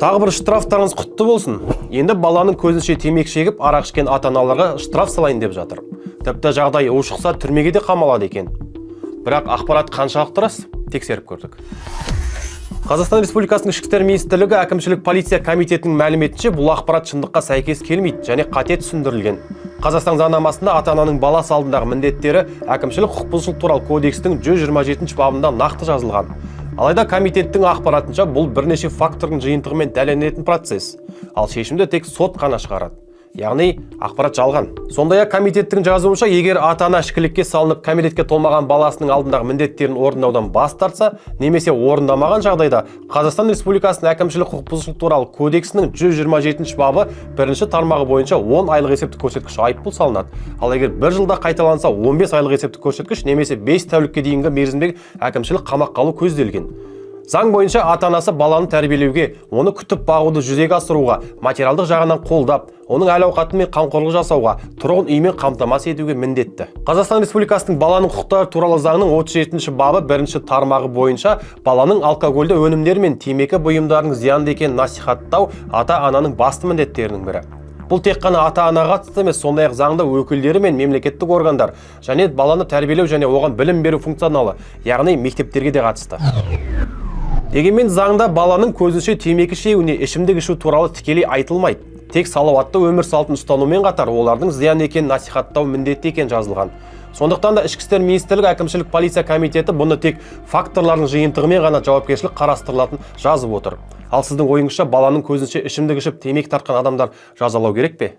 Тағы бір штрафтарыңыз құтты болсын. Енді баланың көзінше темекі шегіп, арақ ішкен ата-аналарға штраф салайын деп жатыр. Тіпті жағдай ушықса түрмеге де қамалады екен. Бірақ ақпарат қаншалықты рас? Тексеріп көрдік. Қазақстан Республикасының Ішкі істер министрлігі әкімшілік полиция комитетінің мәліметінше бұл ақпарат шындыққа сәйкес келмейді және қате түсіндірілген. Қазақстан заңнамасында ата-ананың баласы алдындағы міндеттері әкімшілік құқық бұзушылық туралы кодекстің 127 бабында нақты жазылған. Алайда комитеттің ақпаратынша бұл бірнеше фактордың жиынтығымен дәлелденетін процесс, ал шешімді тек сот қана шығарады. Яғни ақпарат жалған. Сондай-ақ комитеттің жазуынша, егер ата-ана ішкілікке салынып кәмелетке толмаған баласының алдындағы міндеттерін орындаудан бас тартса, немесе орындамаған жағдайда, Қазақстан Республикасының әкімшілік құқық бұзушылық туралы кодексінің 127 бабы бірінші тармағы бойынша 10 айлық есептік көрсеткіш айыппұл салынады. Ал егер бір жылда қайталанса, 15 айлық есептік көрсеткіш немесе 5 тәулікке дейінгі мерзімдегі әкімшілік қамаққа алу көзделген. Заң бойынша ата-анасы баланы тәрбиелеуге, оны күтіп бағуды жүзеге асыруға, материалдық жағынан қолдап, оның әл-ауқаты мен қамқорлық жасауға, тұрғын үймен қамтамасыз етуге міндетті. Қазақстан Республикасының баланың құқықтары туралы заңның 37 бабы бірінші тармағы бойынша баланың алкогольді өнімдер мен темекі бұйымдарының зиянды екенін насихаттау ата-ананың басты міндеттерінің бірі. Бұл тек қана ата-анаға қатысты емес, сондай-ақ заңда өкілдері мен мемлекеттік органдар және баланы тәрбиелеу және оған білім беру функционалы, яғни мектептерге де қатысты. Дегенмен заңда баланың көзінше темекі шегуіне, ішімдік ішу туралы тікелей айтылмайды. Тек салауатты өмір салтын ұстанумен қатар олардың зиян екенін насихаттау міндетті екен жазылған. Сондықтан да Ішкі істер министрлігі әкімшілік полиция комитеті бұны тек факторлардың жиынтығымен ғана жауапкершілік қарастырылатын жазып отыр. Ал сіздің ойыңызша баланың көзінше ішімдік ішіп темекі тартқан адамдар жазалау керек пе?